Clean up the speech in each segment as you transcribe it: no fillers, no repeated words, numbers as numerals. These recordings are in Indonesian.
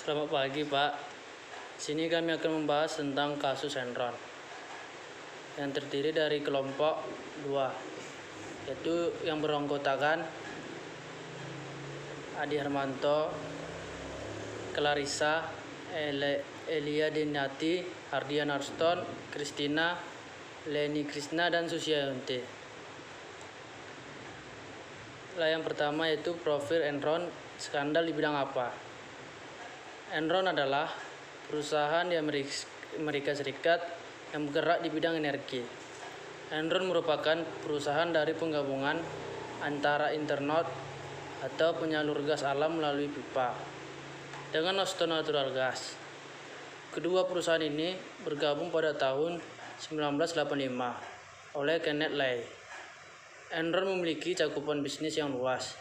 Selamat pagi, Pak. Sini kami akan membahas tentang kasus Enron yang terdiri dari kelompok 2, yaitu yang beranggotakan Adi Hermanto, Clarissa, Elia Deniati, Ardian Arston, Kristina, Leni Krishna, dan Susiayonte. Yang pertama yaitu profil Enron, skandal di bidang apa? Enron adalah perusahaan di Amerika Serikat yang bergerak di bidang energi. Enron merupakan perusahaan dari penggabungan antara internal atau penyalur gas alam melalui pipa dengan Houston Natural Gas. Kedua perusahaan ini bergabung pada tahun 1985 oleh Kenneth Lay. Enron memiliki cakupan bisnis yang luas,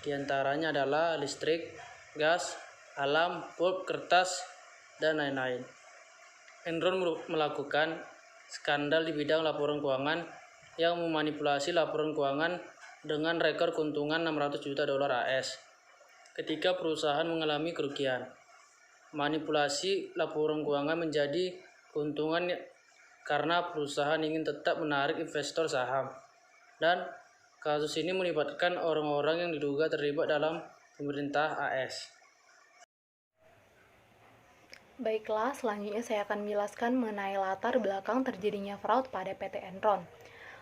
di antaranya adalah listrik, gas, alam, pulp, kertas, dan lain-lain. Enron melakukan skandal di bidang laporan keuangan yang memanipulasi laporan keuangan dengan rekor keuntungan 600 juta dolar AS ketika perusahaan mengalami kerugian. Manipulasi laporan keuangan menjadi keuntungan karena perusahaan ingin tetap menarik investor saham, dan kasus ini melibatkan orang-orang yang diduga terlibat dalam pemerintah AS. Baiklah, selanjutnya saya akan menjelaskan mengenai latar belakang terjadinya fraud pada PT Enron.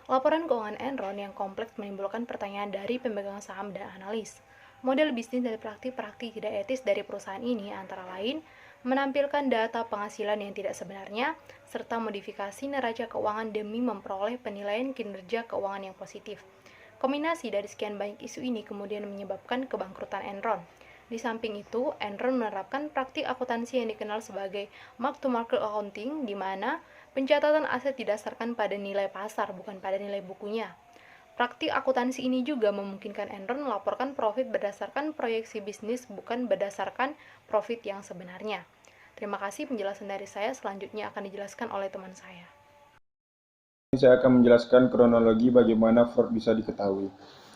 Laporan keuangan Enron yang kompleks menimbulkan pertanyaan dari pemegang saham dan analis. Model bisnis dan praktik-praktik tidak etis dari perusahaan ini antara lain menampilkan data penghasilan yang tidak sebenarnya, serta modifikasi neraca keuangan demi memperoleh penilaian kinerja keuangan yang positif. Kombinasi dari sekian banyak isu ini kemudian menyebabkan kebangkrutan Enron. Di samping itu, Enron menerapkan praktik akuntansi yang dikenal sebagai mark-to-market accounting, di mana pencatatan aset didasarkan pada nilai pasar, bukan pada nilai bukunya. Praktik akuntansi ini juga memungkinkan Enron melaporkan profit berdasarkan proyeksi bisnis, bukan berdasarkan profit yang sebenarnya. Terima kasih, penjelasan dari saya. Selanjutnya akan dijelaskan oleh teman saya. Saya akan menjelaskan kronologi bagaimana fraud bisa diketahui.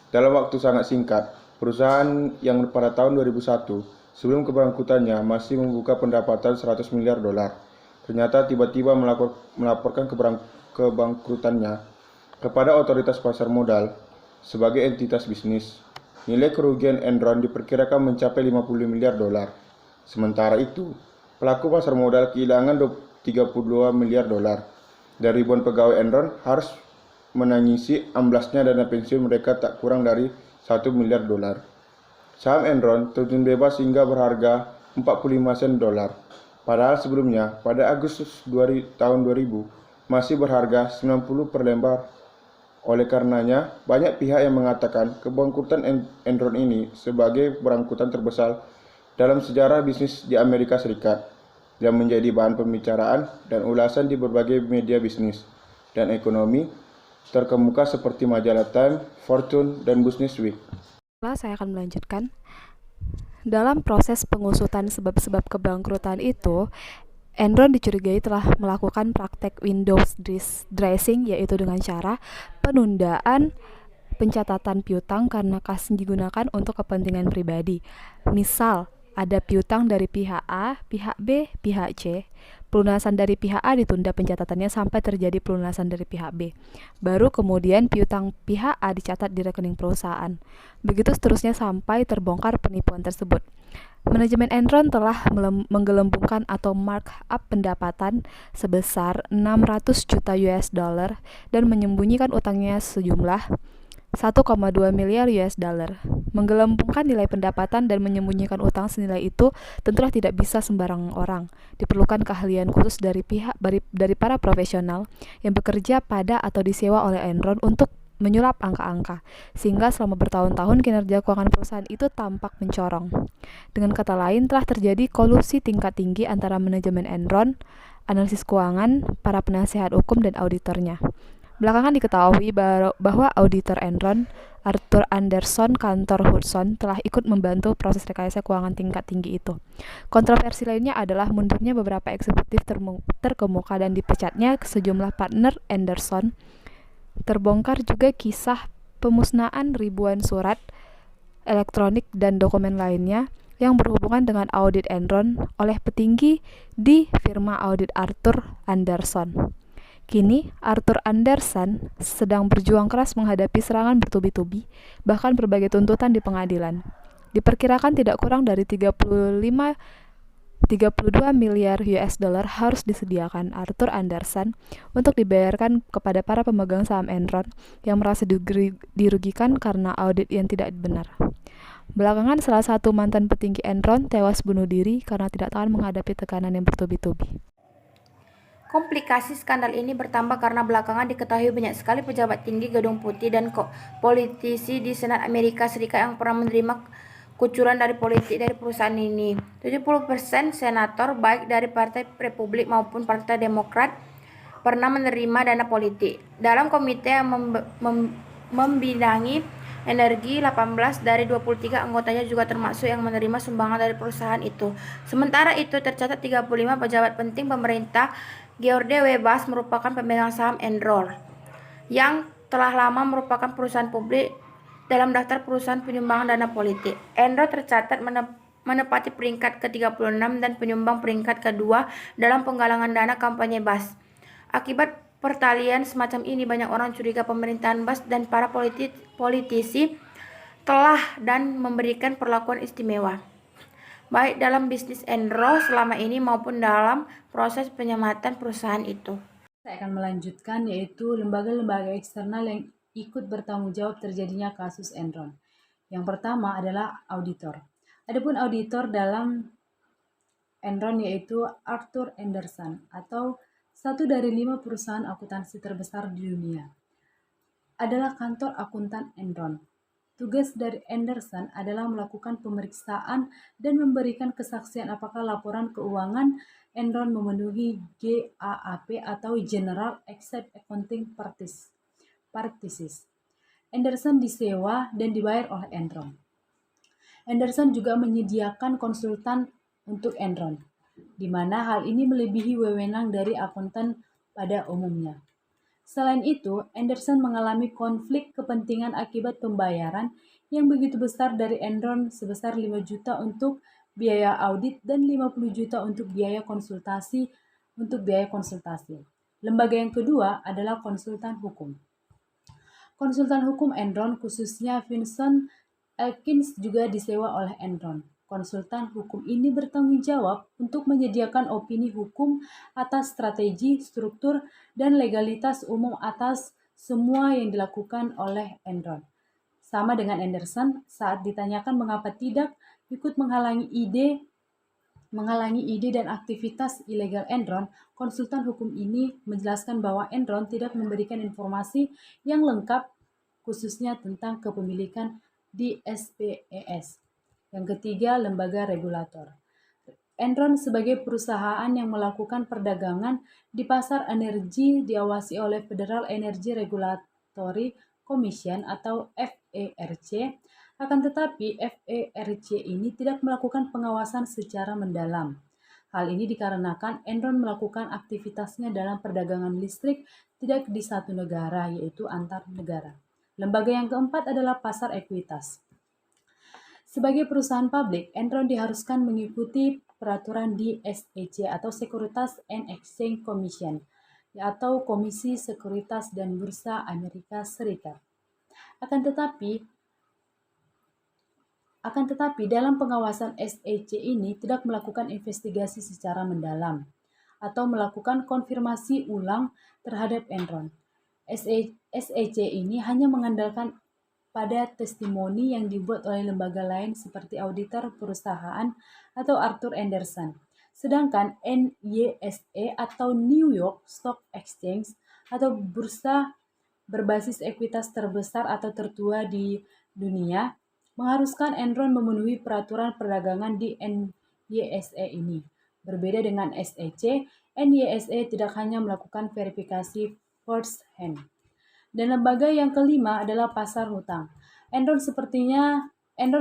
Dalam waktu sangat singkat, perusahaan yang pada tahun 2001, sebelum kebangkrutannya, masih membuka pendapatan 100 miliar dolar. Ternyata tiba-tiba melaporkan kebangkrutannya kepada otoritas pasar modal sebagai entitas bisnis. Nilai kerugian Enron diperkirakan mencapai 50 miliar dolar. Sementara itu, pelaku pasar modal kehilangan 32 miliar dolar. Dan ribuan pegawai Enron harus menangisi amblasnya dana pensiun mereka tak kurang dari 1 miliar dolar. Saham Enron terjun bebas hingga berharga 45 sen dolar. Padahal sebelumnya, pada Agustus tahun 2000, masih berharga 90 per lembar. Oleh karenanya, banyak pihak yang mengatakan kebangkrutan Enron ini sebagai bangkrutan terbesar dalam sejarah bisnis di Amerika Serikat, yang menjadi bahan pembicaraan dan ulasan di berbagai media bisnis dan ekonomi terkemuka seperti majalah Time, Fortune, dan Business Week. Saya akan melanjutkan. Dalam proses pengusutan sebab-sebab kebangkrutan itu, Enron dicurigai telah melakukan praktek windows dressing, yaitu dengan cara penundaan pencatatan piutang karena kas digunakan untuk kepentingan pribadi. Misal, ada piutang dari pihak A, pihak B, pihak C. Pelunasan dari pihak A ditunda pencatatannya sampai terjadi pelunasan dari pihak B. Baru kemudian piutang pihak A dicatat di rekening perusahaan. Begitu seterusnya sampai terbongkar penipuan tersebut. Manajemen Enron telah menggelembungkan atau markup pendapatan sebesar 600 juta US dollar dan menyembunyikan utangnya sejumlah 1,2 miliar US dollar. Menggelembungkan nilai pendapatan dan menyembunyikan utang senilai itu tentulah tidak bisa sembarang orang. Diperlukan keahlian khusus dari para profesional yang bekerja pada atau disewa oleh Enron untuk menyulap angka-angka, sehingga selama bertahun-tahun kinerja keuangan perusahaan itu tampak mencorong. Dengan kata lain, telah terjadi kolusi tingkat tinggi antara manajemen Enron, analisis keuangan, para penasehat hukum, dan auditornya. Belakangan diketahui bahwa auditor Enron, Arthur Anderson kantor Hudson, telah ikut membantu proses rekayasa keuangan tingkat tinggi itu. Kontroversi lainnya adalah mundurnya beberapa eksekutif terkemuka dan dipecatnya sejumlah partner Anderson. Terbongkar juga kisah pemusnahan ribuan surat elektronik dan dokumen lainnya yang berhubungan dengan audit Enron oleh petinggi di firma audit Arthur Andersen. Kini, Arthur Andersen sedang berjuang keras menghadapi serangan bertubi-tubi, bahkan berbagai tuntutan di pengadilan. Diperkirakan tidak kurang dari 32 miliar US dollar harus disediakan Arthur Andersen untuk dibayarkan kepada para pemegang saham Enron yang merasa dirugikan karena audit yang tidak benar. Belakangan, salah satu mantan petinggi Enron tewas bunuh diri karena tidak tahan menghadapi tekanan yang bertubi-tubi. Komplikasi skandal ini bertambah karena belakangan diketahui banyak sekali pejabat tinggi Gedung Putih dan politisi di Senat Amerika Serikat yang pernah menerima kucuran dari politik dari perusahaan ini. 70% senator baik dari Partai Republik maupun Partai Demokrat pernah menerima dana politik. Dalam komite yang membidangi energi, 18 dari 23 anggotanya juga termasuk yang menerima sumbangan dari perusahaan itu. Sementara itu tercatat 35 pejabat penting pemerintah. George W. Bush merupakan pemegang saham Enron yang telah lama merupakan perusahaan publik dalam daftar perusahaan penyumbangan dana politik. Enron tercatat menepati peringkat ke-36 dan penyumbang peringkat kedua dalam penggalangan dana kampanye Bush. Akibat pertalian semacam ini, banyak orang curiga pemerintahan Bush dan para politisi telah dan memberikan perlakuan istimewa, baik dalam bisnis Enron selama ini maupun dalam proses penyematan perusahaan itu. Saya akan melanjutkan, yaitu lembaga-lembaga eksternal yang ikut bertanggung jawab terjadinya kasus Enron. Yang pertama adalah auditor. Adapun auditor dalam Enron yaitu Arthur Andersen atau satu dari 5 perusahaan akuntansi terbesar di dunia. Adalah kantor akuntan Enron. Tugas dari Andersen adalah melakukan pemeriksaan dan memberikan kesaksian apakah laporan keuangan Enron memenuhi GAAP atau General Accepted Accounting Practices. Andersen disewa dan dibayar oleh Enron. Andersen juga menyediakan konsultan untuk Enron, di mana hal ini melebihi wewenang dari akuntan pada umumnya. Selain itu, Andersen mengalami konflik kepentingan akibat pembayaran yang begitu besar dari Enron sebesar 5 juta untuk biaya audit dan 50 juta untuk biaya konsultasi. Lembaga yang kedua adalah konsultan hukum. Konsultan hukum Enron, khususnya Vincent Elkins, juga disewa oleh Enron. Konsultan hukum ini bertanggung jawab untuk menyediakan opini hukum atas strategi, struktur, dan legalitas umum atas semua yang dilakukan oleh Enron. Sama dengan Andersen, saat ditanyakan mengapa tidak ikut menghalangi ide dan aktivitas ilegal Enron, konsultan hukum ini menjelaskan bahwa Enron tidak memberikan informasi yang lengkap, khususnya tentang kepemilikan di SPES. Yang ketiga, lembaga regulator. Enron sebagai perusahaan yang melakukan perdagangan di pasar energi diawasi oleh Federal Energy Regulatory Commission atau FERC. Akan tetapi, FERC ini tidak melakukan pengawasan secara mendalam. Hal ini dikarenakan Enron melakukan aktivitasnya dalam perdagangan listrik tidak di satu negara, yaitu antar negara. Lembaga yang keempat adalah pasar ekuitas. Sebagai perusahaan publik, Enron diharuskan mengikuti peraturan di SEC atau Securities and Exchange Commission atau Komisi Sekuritas dan Bursa Amerika Serikat. Akan tetapi dalam pengawasan SEC ini tidak melakukan investigasi secara mendalam atau melakukan konfirmasi ulang terhadap Enron. SEC ini hanya mengandalkan pada testimoni yang dibuat oleh lembaga lain seperti auditor perusahaan atau Arthur Andersen. Sedangkan NYSE atau New York Stock Exchange atau bursa berbasis ekuitas terbesar atau tertua di dunia mengharuskan Enron memenuhi peraturan perdagangan di NYSE ini. Berbeda dengan SEC, NYSE tidak hanya melakukan verifikasi first hand. Dan lembaga yang kelima adalah pasar hutang. Enron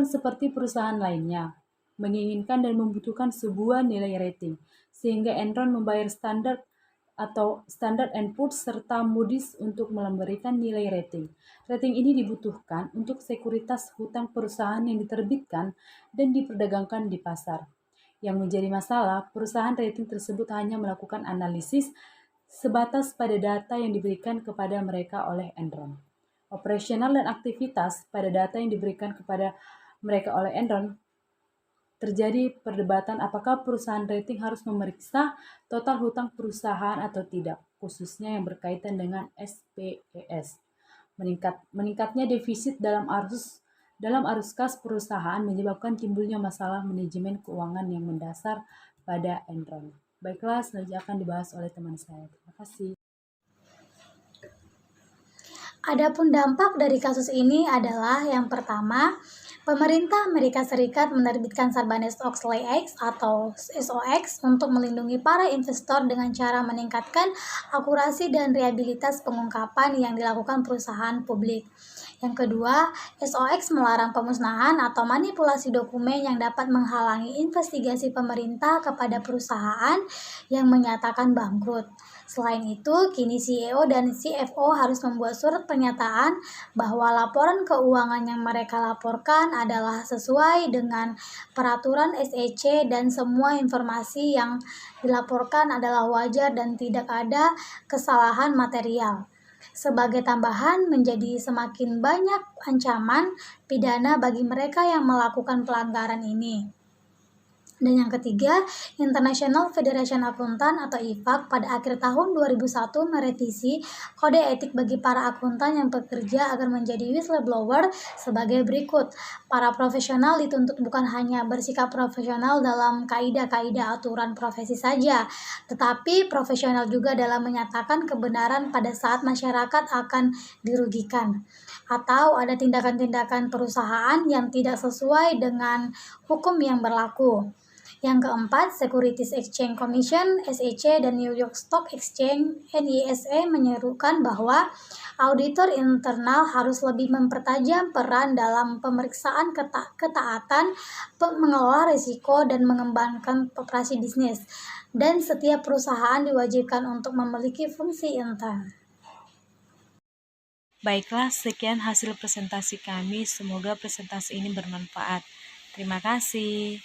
seperti perusahaan lainnya menginginkan dan membutuhkan sebuah nilai rating, sehingga Enron membayar standar atau Standard & Poor's serta Moody's untuk memberikan nilai rating. Rating ini dibutuhkan untuk sekuritas hutang perusahaan yang diterbitkan dan diperdagangkan di pasar. Yang menjadi masalah, perusahaan rating tersebut hanya melakukan analisis sebatas pada data yang diberikan kepada mereka oleh Enron. Operasional dan aktivitas pada data yang diberikan kepada mereka oleh Enron, terjadi perdebatan apakah perusahaan rating harus memeriksa total hutang perusahaan atau tidak, khususnya yang berkaitan dengan SPES. Meningkatnya defisit dalam arus kas perusahaan menyebabkan timbulnya masalah manajemen keuangan yang mendasar pada Enron. Baiklah, selanjutnya akan dibahas oleh teman saya. Terima kasih. Adapun dampak dari kasus ini adalah yang pertama, pemerintah Amerika Serikat menerbitkan Sarbanes-Oxley Act atau SOX untuk melindungi para investor dengan cara meningkatkan akurasi dan reliabilitas pengungkapan yang dilakukan perusahaan publik. Yang kedua, SOX melarang pemusnahan atau manipulasi dokumen yang dapat menghalangi investigasi pemerintah kepada perusahaan yang menyatakan bangkrut. Selain itu, kini CEO dan CFO harus membuat surat pernyataan bahwa laporan keuangan yang mereka laporkan adalah sesuai dengan peraturan SEC dan semua informasi yang dilaporkan adalah wajar dan tidak ada kesalahan material. Sebagai tambahan, menjadi semakin banyak ancaman pidana bagi mereka yang melakukan pelanggaran ini. Dan yang ketiga, International Federation Accountant atau IFAC pada akhir tahun 2001 merevisi kode etik bagi para akuntan yang bekerja agar menjadi whistleblower sebagai berikut. Para profesional dituntut bukan hanya bersikap profesional dalam kaidah-kaidah aturan profesi saja, tetapi profesional juga dalam menyatakan kebenaran pada saat masyarakat akan dirugikan, atau ada tindakan-tindakan perusahaan yang tidak sesuai dengan hukum yang berlaku. Yang keempat, Securities Exchange Commission (SEC) dan New York Stock Exchange (NYSE) menyerukan bahwa auditor internal harus lebih mempertajam peran dalam pemeriksaan ketaatan, mengelola risiko, dan mengembangkan operasi bisnis. Dan setiap perusahaan diwajibkan untuk memiliki fungsi intern. Baiklah, sekian hasil presentasi kami. Semoga presentasi ini bermanfaat. Terima kasih.